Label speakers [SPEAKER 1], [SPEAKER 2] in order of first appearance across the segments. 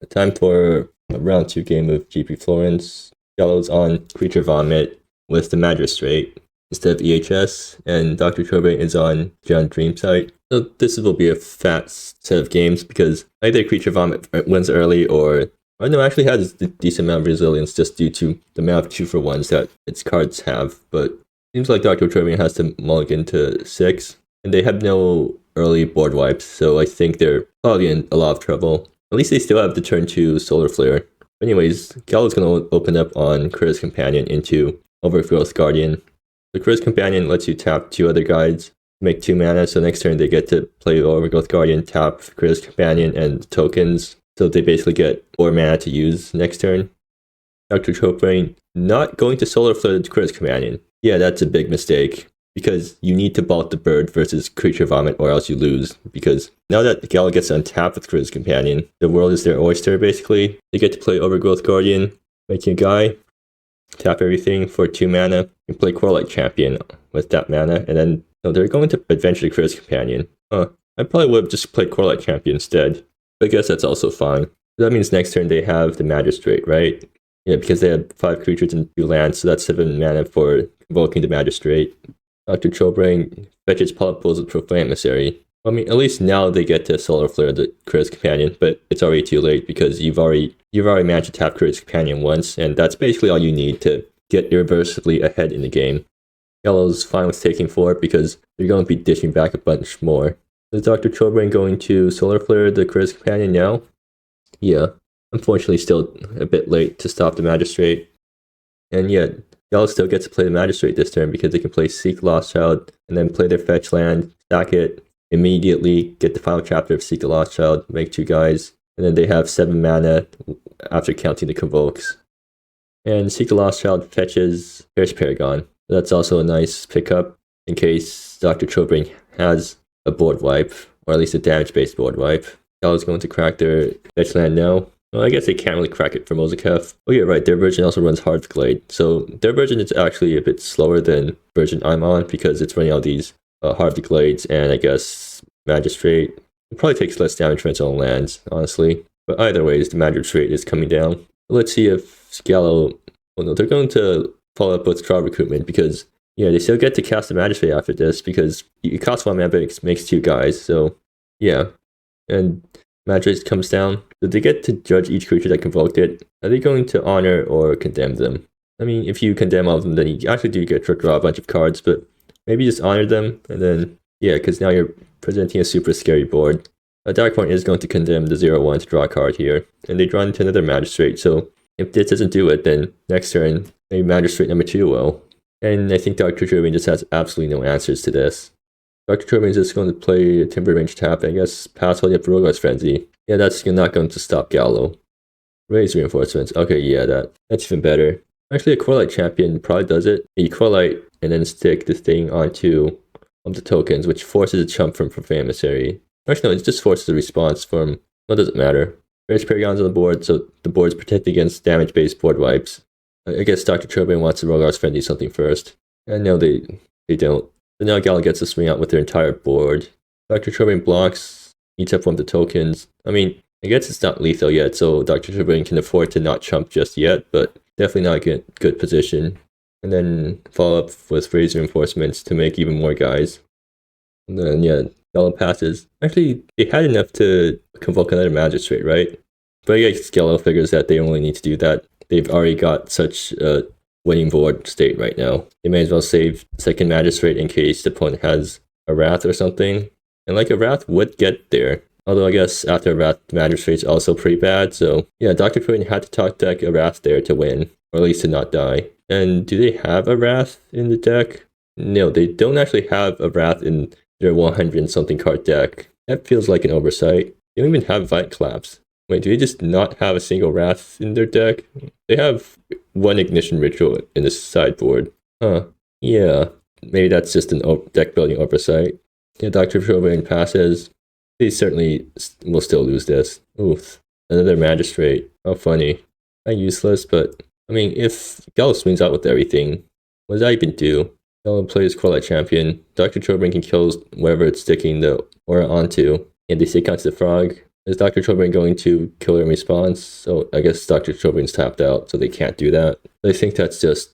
[SPEAKER 1] Time for a round 2 game of GP Florence. Gaolo's on Creature Vomit with the Magistrate instead of EHS, and DrChillbrain is on Dreamsight. So this will be a fast set of games because either Creature Vomit wins early or no, actually has a decent amount of resilience just due to the amount of 2-for-1s that its cards have. But it seems like DrChillbrain has to mulligan to 6, and they have no early board wipes, so I think they're probably in a lot of trouble. At least they still have the turn 2 Solar Flare. Anyways, Gaolo's going to open up on Critta's Companion into Overgrowth Guardian. The Critta's Companion lets you tap 2 other guides, make 2 mana, so next turn they get to play Overgrowth Guardian, tap Critta's Companion and tokens, so they basically get 4 mana to use next turn. DrChillbrain not going to Solar Flare the Critta's Companion. Yeah, that's a big mistake, because you need to bolt the bird versus Creature Vomit or else you lose. Because now that Gaolo gets to untap with Critta's Companion, the world is their oyster basically. They get to play Overgrowth Guardian, make a guy, tap everything for 2 mana, and play Quarterlight Champion with that mana, and then they're going to eventually Critta's Companion. I probably would have just played Quarterlight Champion instead, but I guess that's also fine. That means next turn they have the Magistrate, right? Yeah, because they have 5 creatures and 2 lands, so that's 7 mana for invoking the Magistrate. DrChillbrain fetches Polypools with Profane Emissary. I mean, at least now they get to Solar Flare the Critta's Companion, but it's already too late because you've already managed to tap Critta's Companion once, and that's basically all you need to get irreversibly ahead in the game. Gaolo's fine with taking 4 because they're going to be dishing back a bunch more. Is DrChillbrain going to Solar Flare the Critta's Companion now? Yeah, unfortunately still a bit late to stop the Magistrate. And yet, Gaolo still gets to play the Magistrate this turn because they can play Seek the Lost Child and then play their fetch land, stack it, immediately get the final chapter of Seek the Lost Child, make 2 guys, and then they have 7 mana after counting the Convokes. And Seek the Lost Child fetches Perish Paragon. That's also a nice pickup in case DrChillbrain has a board wipe, or at least a damage-based board wipe. Gaolo's going to crack their fetch land now. Well, I guess they can't really crack it for Mozekef. Oh yeah, right, their version also runs Hard Glade. So their version is actually a bit slower than the version I'm on because it's running all these Hard Glades and I guess Magistrate. It probably takes less damage from its own lands, honestly. But either ways, the Magistrate is coming down. Let's see if Gaolo... Oh no, they're going to follow up with Trial Recruitment because, yeah, they still get to cast the Magistrate after this because it costs 1 mana but it makes 2 guys, so yeah. And Magistrate comes down. So they get to judge each creature that convoked it. Are they going to honor or condemn them? I mean, if you condemn all of them, then you actually do get to draw a bunch of cards, but maybe just honor them, and then, yeah, because now you're presenting a super scary board. Dark Point is going to condemn the 0-1 to draw a card here, and they draw into another Magistrate, so if this doesn't do it, then next turn, maybe Magistrate number 2 will. And I think DrChillbrain just has absolutely no answers to this. DrChillbrain is just going to play a Timber Range tap, and I guess pass holding up Rogar's Frenzy. Yeah, that's not going to stop Gaolo. Raise Reinforcements. Okay, yeah, that's even better. Actually, a Quarterlight Champion probably does it. You Quarterlight and then stick the thing onto the tokens, which forces a chump from Profane Emissary. Actually, no, it just forces a response from... Well, it doesn't matter. There's Paragons on the board, so the board's protected against damage-based board wipes. I guess DrChillbrain wants to Rogar's Frenzy something first. And no, they don't. So now Gaolo gets to swing out with their entire board. DrChillbrain blocks, eats up one of the tokens. I mean, I guess it's not lethal yet, so DrChillbrain can afford to not chump just yet, but definitely not a good position. And then follow up with Raise Reinforcements to make even more guys. And then, yeah, Gaolo passes. Actually, they had enough to convoke another Magistrate, right? But I guess Gaolo figures that they only need to do that. They've already got such a winning board state right now. They may as well save second Magistrate in case the opponent has a Wrath or something. And like a Wrath would get there. Although I guess after a Wrath, the Magistrate's also pretty bad. So yeah, DrChillbrain had to top deck a Wrath there to win. Or at least to not die. And do they have a Wrath in the deck? No, they don't actually have a Wrath in their 100 something card deck. That feels like an oversight. They don't even have Vite Collapse. Wait, do they just not have a single Wrath in their deck? They have 1 Ignition Ritual in the sideboard. Huh. Yeah. Maybe that's just an deck building oversight. Yeah, DrChillbrain passes. They certainly will still lose this. Oof. Another Magistrate. How funny. Not useless, but... I mean, if Gaolo swings out with everything, what does that even do? Gaolo plays Quarterlight Champion. DrChillbrain can kill wherever it's sticking the aura onto. And they stick onto the frog. Is DrChillbrain going to kill in response? So I guess DrChillbrain's tapped out, so they can't do that. I think that's just...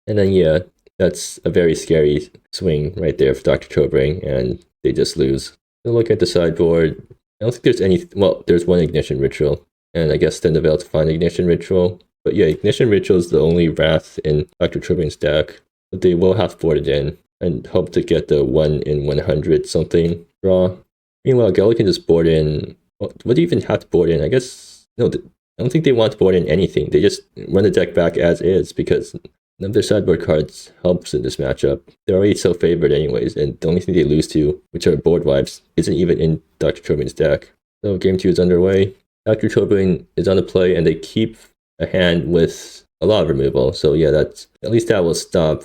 [SPEAKER 1] And then yeah, that's a very scary swing right there for DrChillbrain, and they just lose. So look at the sideboard. I don't think there's any... Well, there's one Ignition Ritual, and I guess then they'll be able to find Ignition Ritual. But yeah, Ignition Ritual is the only Wrath in DrChillbrain's deck. But they will have to board it in, and hope to get the 1 in 100 something draw. Meanwhile, gaolo can just board in... Well, what do you even have to board in? I guess... No, I don't think they want to board in anything. They just run the deck back as is, because none of their sideboard cards helps in this matchup. They're already so favored anyways, and the only thing they lose to, which are board wipes, isn't even in DrChillbrain's deck. So game 2 is underway. DrChillbrain is on the play, and they keep a hand with a lot of removal. So yeah, that's... At least that will stop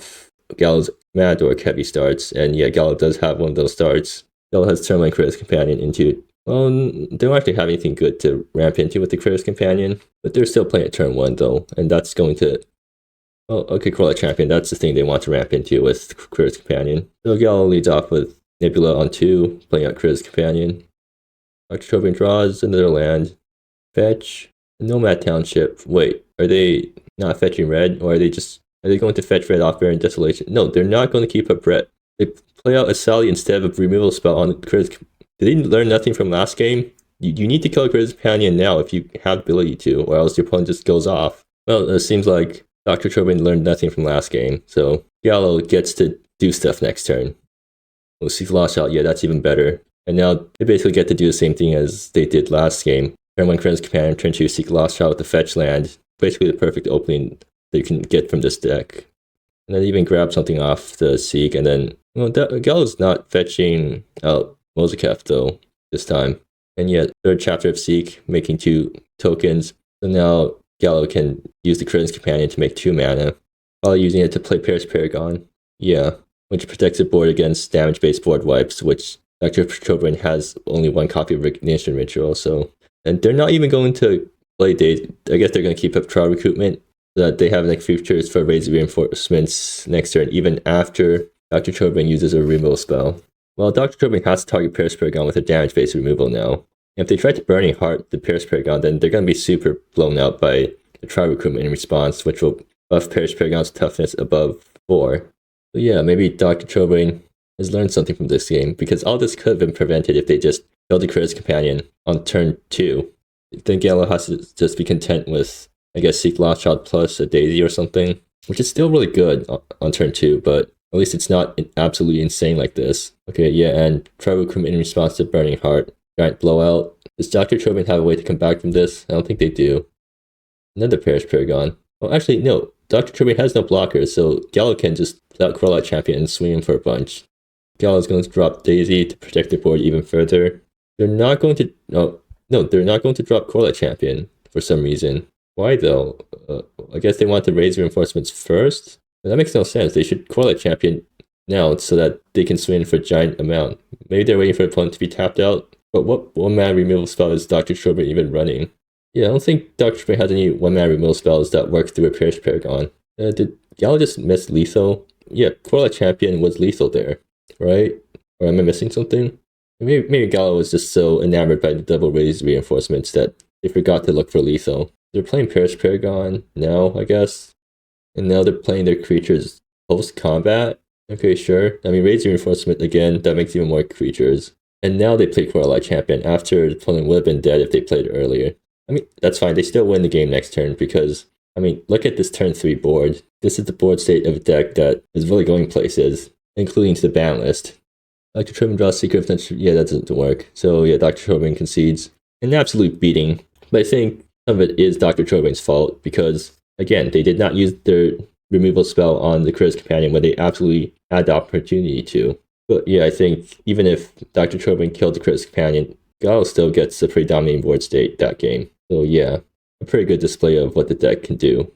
[SPEAKER 1] gaolo's Mad or heavy starts. And yeah, gaolo does have one of those starts. gaolo has Turn 1 Critic's Companion into... Well, they don't actually have anything good to ramp into with the Critic's Companion, but they're still playing at turn 1 though, and that's going to... Oh, okay, Crawler Champion, that's the thing they want to ramp into with Critic's Companion. So gaolo leads off with Nebula on 2, playing out Critic's Companion. DrChillbrain draws another land. Fetch. Nomad Township. Wait, are they not fetching red, or are they going to fetch red off Barren Desolation? No, they're not going to keep up red. They play out a Sally instead of a removal spell on Critic's... Did they learn nothing from last game? You need to kill a Critic's Companion now if you have the ability to, or else your opponent just goes off. Well, it seems like DrChillbrain learned nothing from last game, so gaolo gets to do stuff next turn. We'll see Lost Shot, yeah, that's even better. And now they basically get to do the same thing as they did last game. Turn 1 Critic's Companion, turn 2 Seek Lost Shot with the fetch land. Basically the perfect opening that you can get from this deck. And then even grab something off the Seek, and then... Well, gaolo's not fetching out Mozekef though, this time. And yet, third chapter of Seek, making 2 tokens. So now gaolo can use the Critic's Companion to make 2 mana, while using it to play Paris Paragon. Yeah, which protects the board against damage-based board wipes, which DrChillbrain has only 1 copy of Ignition Ritual, so... And they're not even going to play Days. I guess they're going to keep up Trial Recruitment, so that they have like futures for Raise Reinforcements next turn, even after DrChillbrain uses a removal spell. Well, DrChillbrain has to target Paris Paragon with a damage-based removal now. And if they try to Burning Heart the Paris Paragon, then they're going to be super blown out by the Trial Recruitment in response, which will buff Paris Paragon's toughness above 4. So yeah, maybe DrChillbrain has learned something from this game, because all this could have been prevented if they just killed the Critic's Companion on turn 2. Then gaolo has to just be content with, I guess, Seek Lost Shot plus a Daisy or something, which is still really good on turn 2, but at least it's not absolutely insane like this. Okay, yeah, and Trial Recruitment in response to Burning Heart. Giant Blowout. Does DrChillbrain have a way to come back from this? I don't think they do. Another Paris Paragon. Oh, actually, no. DrChillbrain has no blockers, so gaolo can just out Crawler Champion and swing him for a bunch. gaolo is going to drop Daisy to protect the board even further. They're not going to... No, they're not going to drop Crawler Champion for some reason. Why though? I guess they want to raise reinforcements first? But that makes no sense. They should Crawler Champion now so that they can swing for a giant amount. Maybe they're waiting for the opponent to be tapped out. But what 1-mana removal spell is DrChillbrain even running? Yeah, I don't think DrChillbrain has any 1-mana removal spells that work through a Paris Paragon. Did gaolo just miss lethal? Yeah, Crawler Champion was lethal there, right? Or am I missing something? Maybe gaolo was just so enamored by the double raise reinforcements that they forgot to look for lethal. They're playing Paris Paragon now, I guess. And now they're playing their creatures post-combat. Okay, sure. I mean, raise reinforcement again, that makes even more creatures. And now they play Crawler Champion after the opponent would have been dead if they played earlier. I mean, that's fine. They still win the game next turn because, I mean, look at this turn 3 board. This is the board state of a deck that is really going places, including to the ban list. DrChillbrain draws Secret of Nature. Yeah, that doesn't work. So yeah, DrChillbrain concedes an absolute beating. But I think some of it is DrChillbrain's fault because, again, they did not use their removal spell on the Critic's Companion when they absolutely had the opportunity to. But yeah, I think even if DrChillbrain killed the Critic's Companion, gaolo still gets a pretty dominating board state that game. So yeah, a pretty good display of what the deck can do.